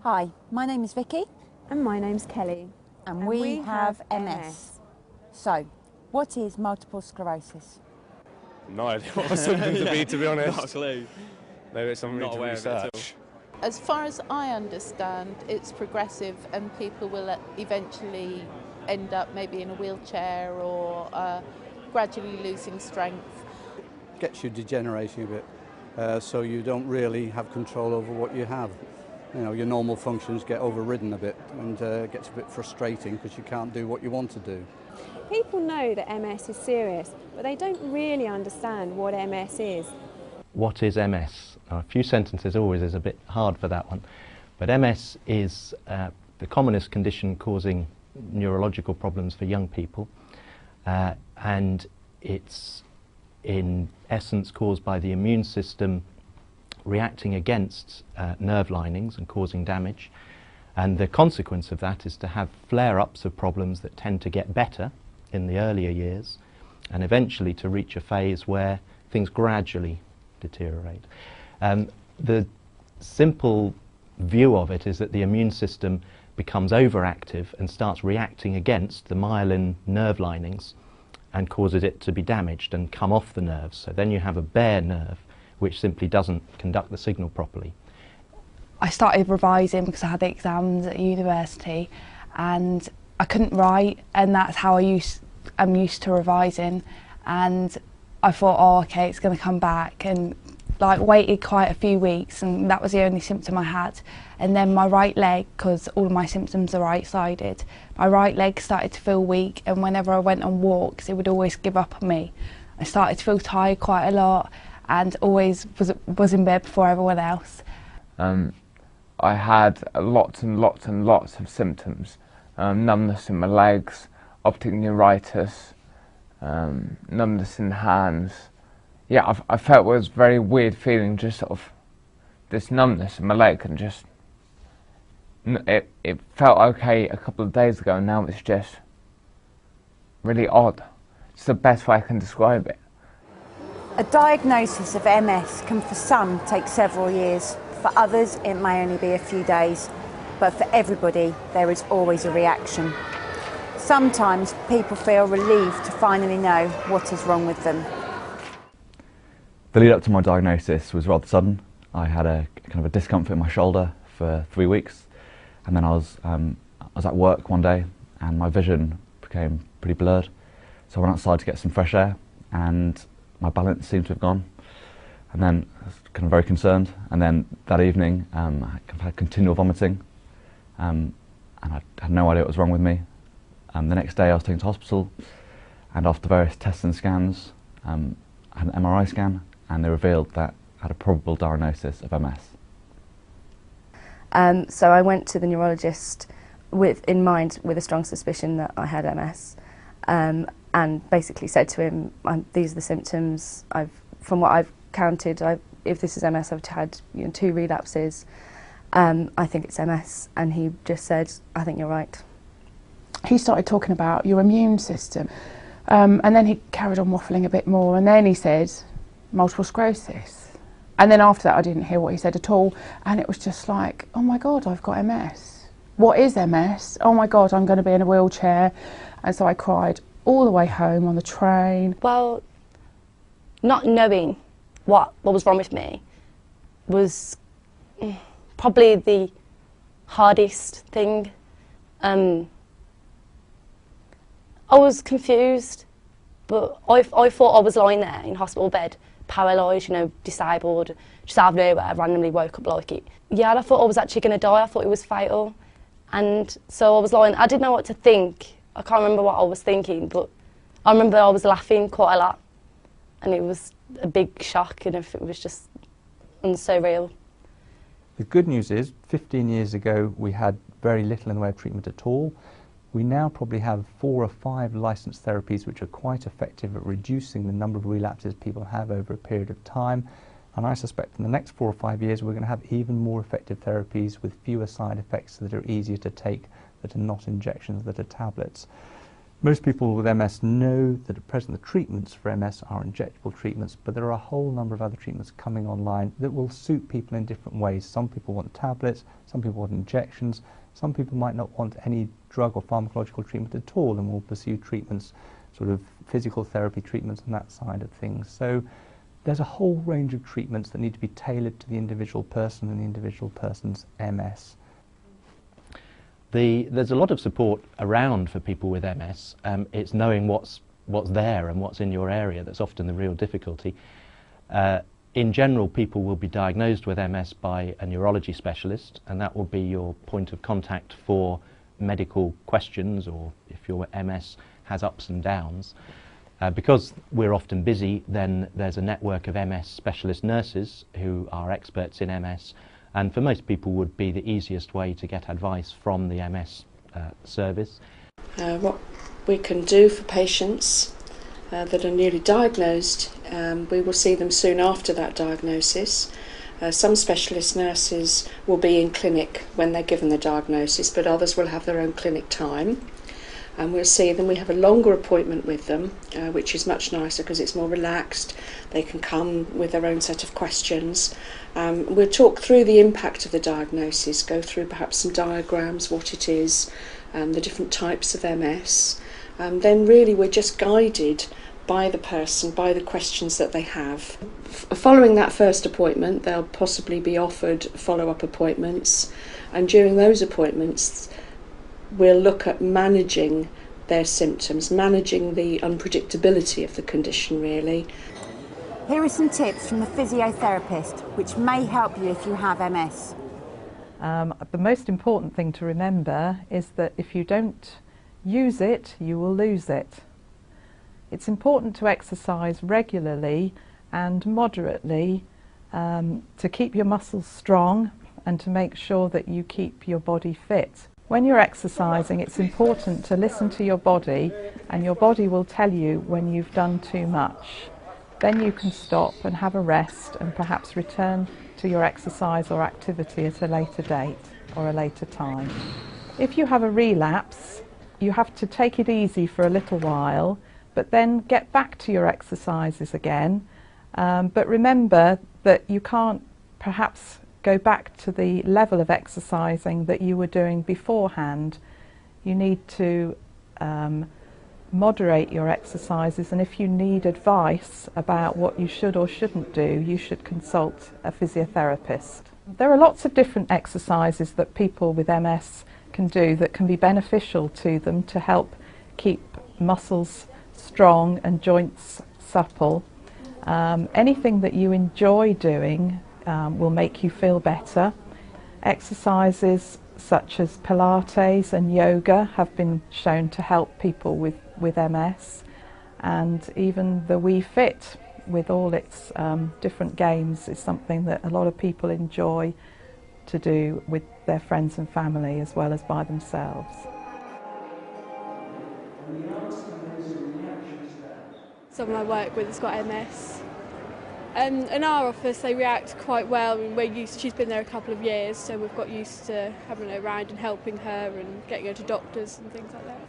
Hi, my name is Vicky. And my name's Kelly. And we have MS. So, what is multiple sclerosis? No idea what the symptoms would be, to be honest. Not a clue. Maybe it's something we need to research. As far as I understand, it's progressive and people will eventually end up maybe in a wheelchair or gradually losing strength. Gets you degenerating a bit, so you don't really have control over what you have. You know, your normal functions get overridden a bit and it gets a bit frustrating because you can't do what you want to do. People know that MS is serious, but they don't really understand what MS is. What is MS? Now, a few sentences always is a bit hard for that one, but MS is the commonest condition causing neurological problems for young people, and it's in essence caused by the immune system reacting against nerve linings and causing damage, and the consequence of that is to have flare-ups of problems that tend to get better in the earlier years and eventually to reach a phase where things gradually deteriorate. The simple view of it is that the immune system becomes overactive and starts reacting against the myelin nerve linings and causes it to be damaged and come off the nerves. So then you have a bare nerve which simply doesn't conduct the signal properly. I started revising because I had the exams at university and I couldn't write, and that's how I'm used to revising, and I thought, oh okay, it's going to come back, and like waited quite a few weeks, and that was the only symptom I had. And then my right leg, because all of my symptoms are right-sided, my right leg started to feel weak, and whenever I went on walks it would always give up on me. I started to feel tired quite a lot and always was in bed before everyone else. I had lots and lots and lots of symptoms. Numbness in my legs, optic neuritis, numbness in the hands. Yeah, I felt it was a very weird feeling, just sort of this numbness in my leg, and just it felt okay a couple of days ago, and now it's just really odd. It's the best way I can describe it. A diagnosis of MS can for some take several years, for others it may only be a few days, but for everybody there is always a reaction. Sometimes people feel relieved to finally know what is wrong with them. The lead up to my diagnosis was rather sudden. I had a kind of a discomfort in my shoulder for 3 weeks, and then I was at work one day and my vision became pretty blurred. So I went outside to get some fresh air and my balance seemed to have gone, and then I was kind of very concerned. And then that evening I had continual vomiting, and I had no idea what was wrong with me. The next day I was taken to hospital, and after various tests and scans I had an MRI scan, and they revealed that I had a probable diagnosis of MS. So I went to the neurologist in mind with a strong suspicion that I had MS, and basically said to him, these are the symptoms. From what I've counted, if this is MS, I've had 2 relapses. I think it's MS, and he just said, I think you're right. He started talking about your immune system, and then he carried on waffling a bit more, and then he said multiple sclerosis, and then after that I didn't hear what he said at all, and it was just like, oh my god, I've got MS. What is MS? Oh my god, I'm going to be in a wheelchair. And so I cried all the way home on the train. Well, not knowing what was wrong with me was probably the hardest thing. I was confused, but I thought I was lying there in hospital bed, paralysed, disabled, just out of nowhere, randomly woke up like it. Yeah, and I thought I was actually going to die. I thought it was fatal. And so I was lying, I didn't know what to think. I can't remember what I was thinking, but I remember I was laughing quite a lot, and it was a big shock, and it was just surreal. The good news is, 15 years ago we had very little in the way of treatment at all. We now probably have 4 or 5 licensed therapies which are quite effective at reducing the number of relapses people have over a period of time, and I suspect in the next 4 or 5 years we're going to have even more effective therapies with fewer side effects that are easier to take, that are not injections, that are tablets. Most people with MS know that at present the treatments for MS are injectable treatments, but there are a whole number of other treatments coming online that will suit people in different ways. Some people want tablets, some people want injections, some people might not want any drug or pharmacological treatment at all and will pursue treatments, sort of physical therapy treatments and that side of things. So there's a whole range of treatments that need to be tailored to the individual person and the individual person's MS. There's a lot of support around for people with MS. It's knowing what's there and what's in your area that's often the real difficulty. In general, people will be diagnosed with MS by a neurology specialist, and that will be your point of contact for medical questions, or if your MS has ups and downs. Because we're often busy, then there's a network of MS specialist nurses who are experts in MS, and for most people would be the easiest way to get advice from the MS service. What we can do for patients that are newly diagnosed, we will see them soon after that diagnosis. Some specialist nurses will be in clinic when they're given the diagnosis, but others will have their own clinic time. And we'll see them. We have a longer appointment with them, which is much nicer because it's more relaxed. They can come with their own set of questions. We'll talk through the impact of the diagnosis, go through perhaps some diagrams, what it is, the different types of MS. Then really we're just guided by the person, by the questions that they have. Following that first appointment, they'll possibly be offered follow-up appointments, and during those appointments we'll look at managing their symptoms, managing the unpredictability of the condition really. Here are some tips from the physiotherapist which may help you if you have MS. The most important thing to remember is that if you don't use it, you will lose it. It's important to exercise regularly and moderately to keep your muscles strong and to make sure that you keep your body fit. When you're exercising, it's important to listen to your body, and your body will tell you when you've done too much. Then you can stop and have a rest and perhaps return to your exercise or activity at a later date or a later time. If you have a relapse, you have to take it easy for a little while, but then get back to your exercises again. But remember that you can't perhaps go back to the level of exercising that you were doing beforehand. You need to moderate your exercises, and if you need advice about what you should or shouldn't do, you should consult a physiotherapist. There are lots of different exercises that people with MS can do that can be beneficial to them to help keep muscles strong and joints supple. Anything that you enjoy doing will make you feel better. Exercises such as Pilates and yoga have been shown to help people with MS, and even the Wii Fit with all its different games is something that a lot of people enjoy to do with their friends and family as well as by themselves. Someone I work with has got MS. In our office they react quite well, and she's been there a couple of years, so we've got used to having her around and helping her and getting her to doctors and things like that.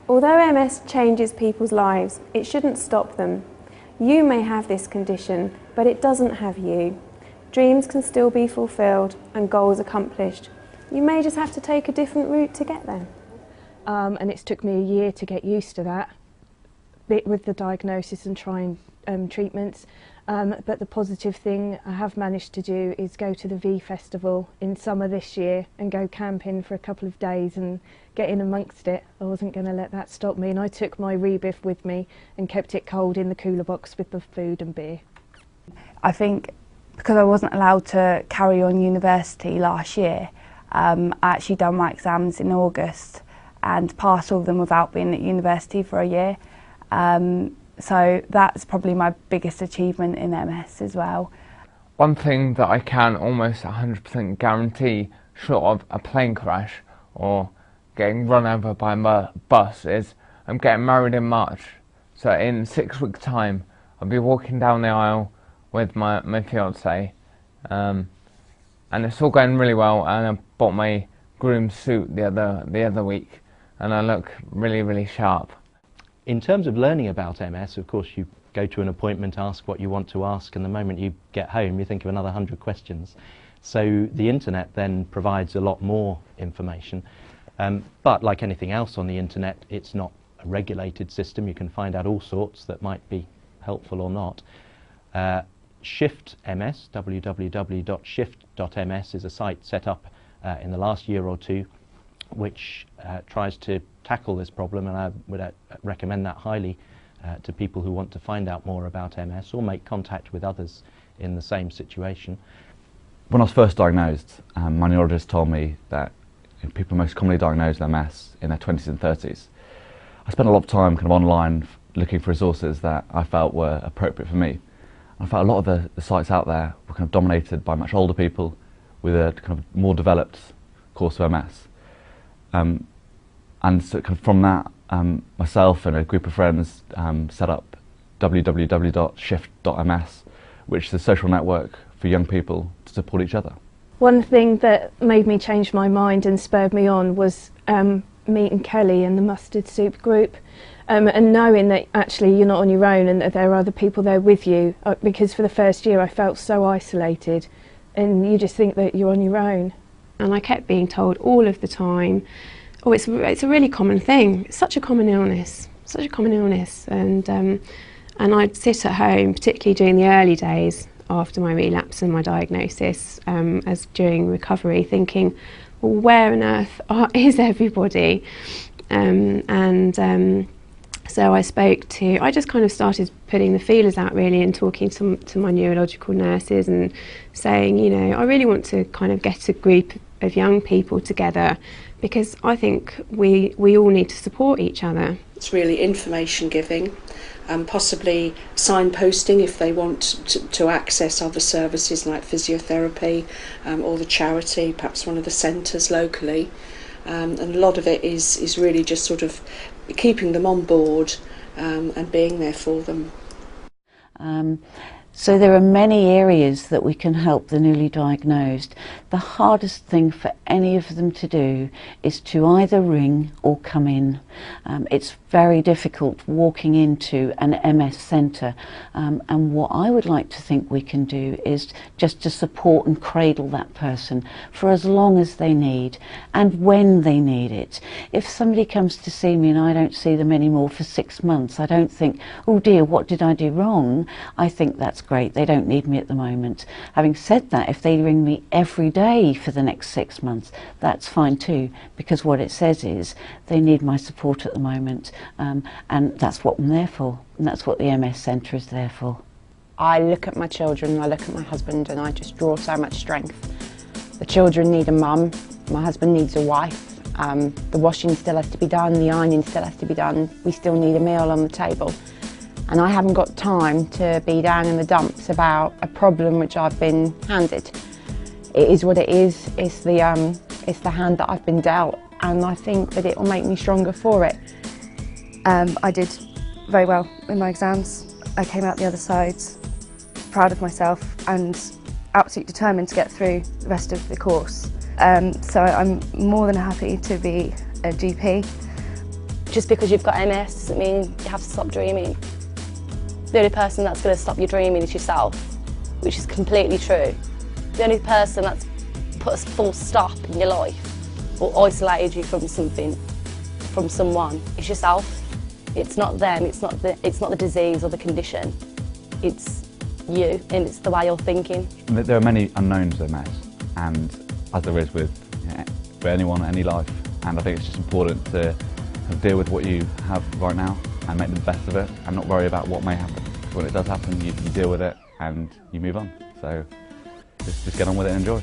Although MS changes people's lives, it shouldn't stop them. You may have this condition, but it doesn't have you. Dreams can still be fulfilled and goals accomplished. You may just have to take a different route to get there. And it's took me a year to get used to that, bit with the diagnosis and trying treatments. But the positive thing I have managed to do is go to the V Festival in summer this year and go camping for a couple of days and get in amongst it. I wasn't going to let that stop me, and I took my Rebiff with me and kept it cold in the cooler box with the food and beer. I think because I wasn't allowed to carry on university last year, I actually done my exams in August and passed all of them without being at university for a year. So that's probably my biggest achievement in MS as well. One thing that I can almost 100% guarantee, short of a plane crash or getting run over by a bus, is I'm getting married in March. So in 6 weeks' time, I'll be walking down the aisle with my fiancée, and it's all going really well. And I bought my groom's suit the other week, and I look really, really sharp. In terms of learning about MS, of course, you go to an appointment, ask what you want to ask, and the moment you get home, you think of another 100 questions. So the internet then provides a lot more information. But like anything else on the internet, it's not a regulated system. You can find out all sorts that might be helpful or not. Shift MS, www.shift.ms, is a site set up in the last year or two which tries to tackle this problem, and I would recommend that highly to people who want to find out more about MS or make contact with others in the same situation. When I was first diagnosed, my neurologist told me that people most commonly diagnosed with MS in their 20s and 30s. I spent a lot of time kind of online looking for resources that I felt were appropriate for me. I felt a lot of the sites out there were kind of dominated by much older people with a kind of more developed course of MS. And so kind of from that, myself and a group of friends set up www.shift.ms, which is a social network for young people to support each other. One thing that made me change my mind and spurred me on was meeting Kelly and the mustard soup group, and knowing that actually you're not on your own and that there are other people there with you, because for the first year I felt so isolated and you just think that you're on your own. And I kept being told all of the time, oh, it's a really common thing, it's such a common illness, and I'd sit at home, particularly during the early days after my relapse and my diagnosis, as during recovery, thinking, well, where on earth is everybody? So I just kind of started putting the feelers out really and talking to my neurological nurses and saying, you know, I really want to kind of get a group of young people together because I think we all need to support each other. It's really information giving, possibly signposting if they want to access other services like physiotherapy or the charity, perhaps one of the centres locally. And a lot of it is really just sort of keeping them on board and being there for them. So there are many areas that we can help the newly diagnosed. The hardest thing for any of them to do is to either ring or come in. It's very difficult walking into an MS centre, and what I would like to think we can do is just to support and cradle that person for as long as they need and when they need it. If somebody comes to see me and I don't see them anymore for 6 months, I don't think, oh dear, what did I do wrong? I think that's great, they don't need me at the moment. Having said that, if they ring me every day for the next 6 months, that's fine too, because what it says is they need my support at the moment, and that's what I'm there for, and that's what the MS Centre is there for. I look at my children, I look at my husband, and I just draw so much strength. The children need a mum, my husband needs a wife, the washing still has to be done, the ironing still has to be done, we still need a meal on the table. And I haven't got time to be down in the dumps about a problem which I've been handed. It is what it is, it's the hand that I've been dealt, and I think that it will make me stronger for it. I did very well in my exams. I came out the other side proud of myself and absolutely determined to get through the rest of the course. So I'm more than happy to be a GP. Just because you've got MS doesn't mean you have to stop dreaming. The only person that's going to stop you dreaming is yourself, which is completely true. The only person that's put a full stop in your life or isolated you from something, from someone, is yourself. It's not them, it's not the disease or the condition. It's you, and it's the way you're thinking. There are many unknowns with MS, and as there is with for anyone, any life, and I think it's just important to deal with what you have right now and make the best of it and not worry about what may happen. When it does happen, you deal with it and you move on. So just get on with it and enjoy.